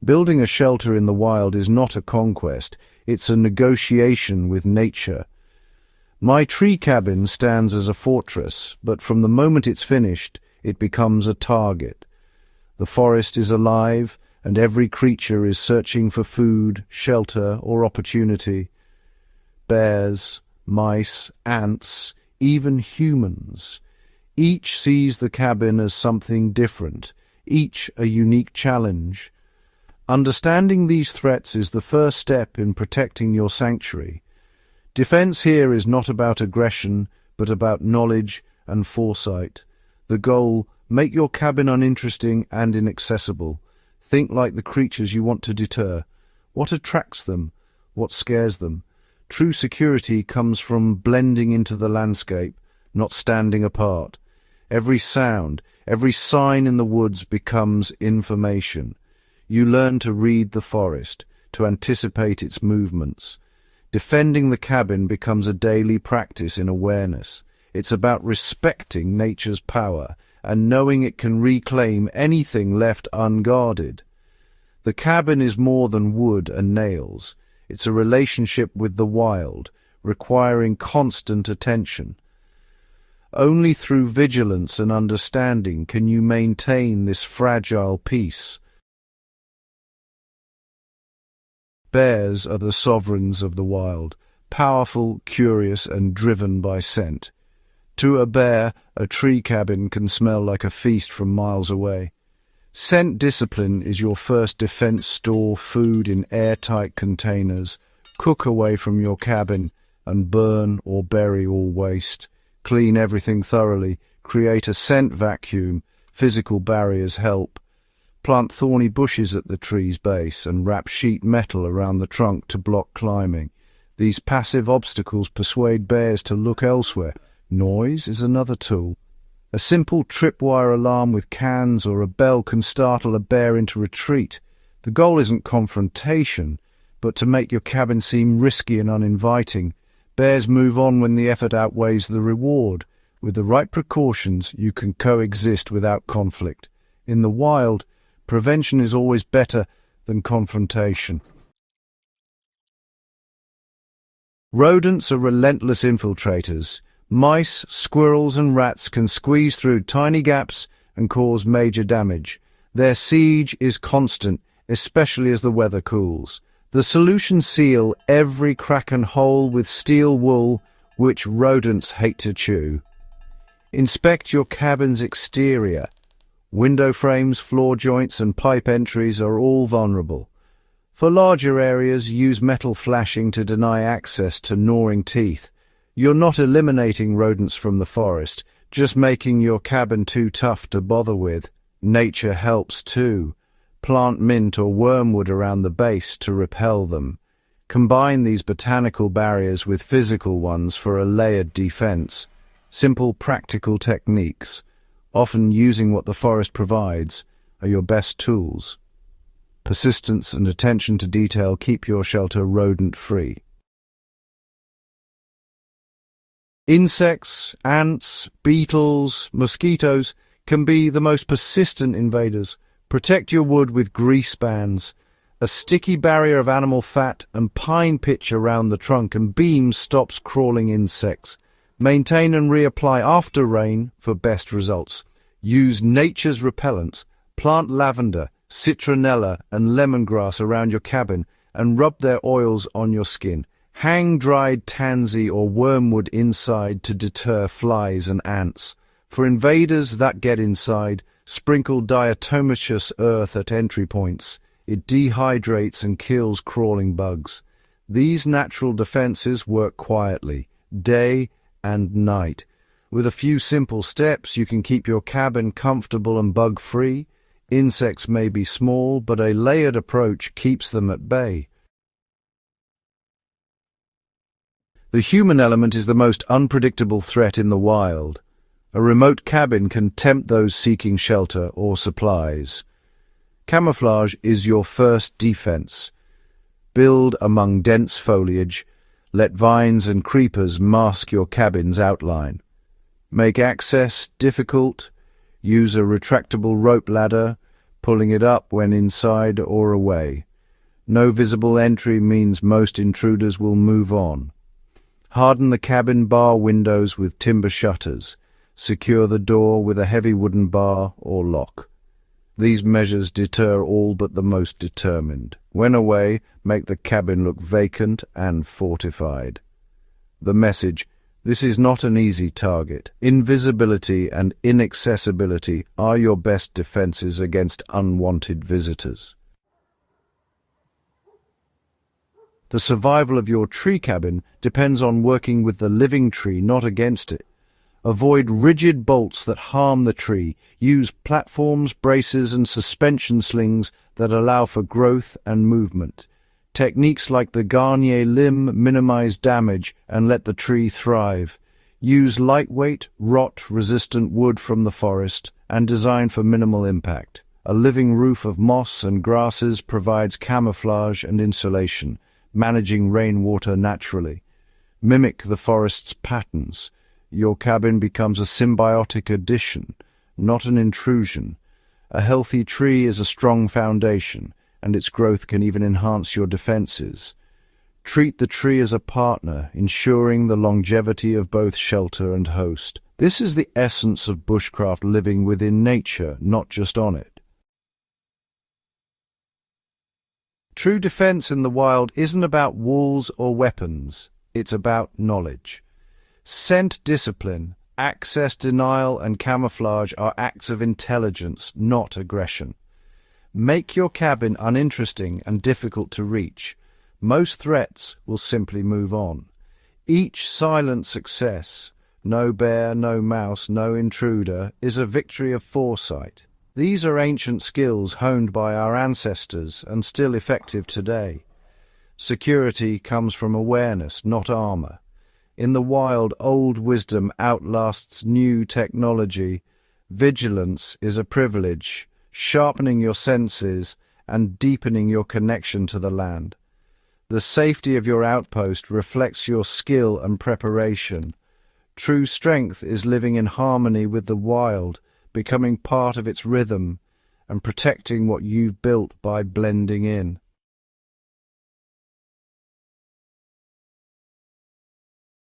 Building a shelter in the wild is not a conquest, it's a negotiation with nature. My tree cabin stands as a fortress, but from the moment it's finished, it becomes a target. The forest is alive, and every creature is searching for food, shelter, or opportunity. Bears, mice, ants, even humans. Each sees the cabin as something different, each a unique challenge. Understanding these threats is the first step in protecting your sanctuary. Defense here is not about aggression, but about knowledge and foresight. The goal: make your cabin uninteresting and inaccessible. Think like the creatures you want to deter. What attracts them? What scares them? True security comes from blending into the landscape, not standing apart. Every sound, every sign in the woods becomes information. You learn to read the forest, to anticipate its movements. Defending the cabin becomes a daily practice in awareness. It's about respecting nature's power and knowing it can reclaim anything left unguarded. The cabin is more than wood and nails. It's a relationship with the wild, requiring constant attention. Only through vigilance and understanding can you maintain this fragile peace. Bears are the sovereigns of the wild, powerful, curious, and driven by scent. To a bear, a tree cabin can smell like a feast from miles away. Scent discipline is your first defense. Store food in airtight containers, cook away from your cabin, and burn or bury all waste. Clean everything thoroughly, create a scent vacuum. Physical barriers help. Plant thorny bushes at the tree's base and wrap sheet metal around the trunk to block climbing. These passive obstacles persuade bears to look elsewhere. Noise is another tool. A simple tripwire alarm with cans or a bell can startle a bear into retreat. The goal isn't confrontation, but to make your cabin seem risky and uninviting. Bears move on when the effort outweighs the reward. With the right precautions, you can coexist without conflict. In the wild, prevention is always better than confrontation. Rodents are relentless infiltrators. Mice, squirrels, and rats can squeeze through tiny gaps and cause major damage. Their siege is constant, especially as the weather cools. The solution: seal every crack and hole with steel wool, which rodents hate to chew. Inspect your cabin's exterior. Window frames, floor joints, and pipe entries are all vulnerable. For larger areas, use metal flashing to deny access to gnawing teeth. You're not eliminating rodents from the forest, just making your cabin too tough to bother with. Nature helps too. Plant mint or wormwood around the base to repel them. Combine these botanical barriers with physical ones for a layered defense. Simple, practical techniques, often using what the forest provides, are your best tools. Persistence and attention to detail keep your shelter rodent-free. Insects, ants, beetles, mosquitoes can be the most persistent invaders. Protect your wood with grease bands. A sticky barrier of animal fat and pine pitch around the trunk and beams stops crawling insects. Maintain and reapply after rain for best results. Use nature's repellents. Plant lavender, citronella, and lemongrass around your cabin and rub their oils on your skin. Hang dried tansy or wormwood inside to deter flies and ants. For invaders that get inside, sprinkle diatomaceous earth at entry points. It dehydrates and kills crawling bugs. These natural defenses work quietly, day and night. With a few simple steps, you can keep your cabin comfortable and bug-free. Insects may be small, but a layered approach keeps them at bay. The human element is the most unpredictable threat in the wild. A remote cabin can tempt those seeking shelter or supplies. Camouflage is your first defense. Build among dense foliage. Let vines and creepers mask your cabin's outline. Make access difficult. Use a retractable rope ladder. pulling it up when inside or away. No visible entry means most intruders will move on. Harden the cabin bar windows with timber shutters. Secure the door with a heavy wooden bar or lock. These measures deter all but the most determined. When away, make the cabin look vacant and fortified. The message: this is not an easy target. Invisibility and inaccessibility are your best defenses against unwanted visitors. The survival of your tree cabin depends on working with the living tree, not against it. Avoid rigid bolts that harm the tree. Use platforms, braces, and suspension slings that allow for growth and movement. Techniques like the Garnier limb minimize damage and let the tree thrive. Use lightweight, rot-resistant wood from the forest and design for minimal impact. A living roof of moss and grasses provides camouflage and insulation, managing rainwater naturally. Mimic the forest's patterns. Your cabin becomes a symbiotic addition, not an intrusion. A healthy tree is a strong foundation, and its growth can even enhance your defenses. Treat the tree as a partner, ensuring the longevity of both shelter and host. This is the essence of bushcraft, living within nature, not just on it. True defense in the wild isn't about walls or weapons. It's about knowledge. Scent discipline, access denial, and camouflage are acts of intelligence, not aggression. Make your cabin uninteresting and difficult to reach. Most threats will simply move on. Each silent success, no bear, no mouse, no intruder, is a victory of foresight. These are ancient skills honed by our ancestors and still effective today. Security comes from awareness, not armor. In the wild, old wisdom outlasts new technology. Vigilance is a privilege, sharpening your senses and deepening your connection to the land. The safety of your outpost reflects your skill and preparation. True strength is living in harmony with the wild, becoming part of its rhythm, and protecting what you've built by blending in.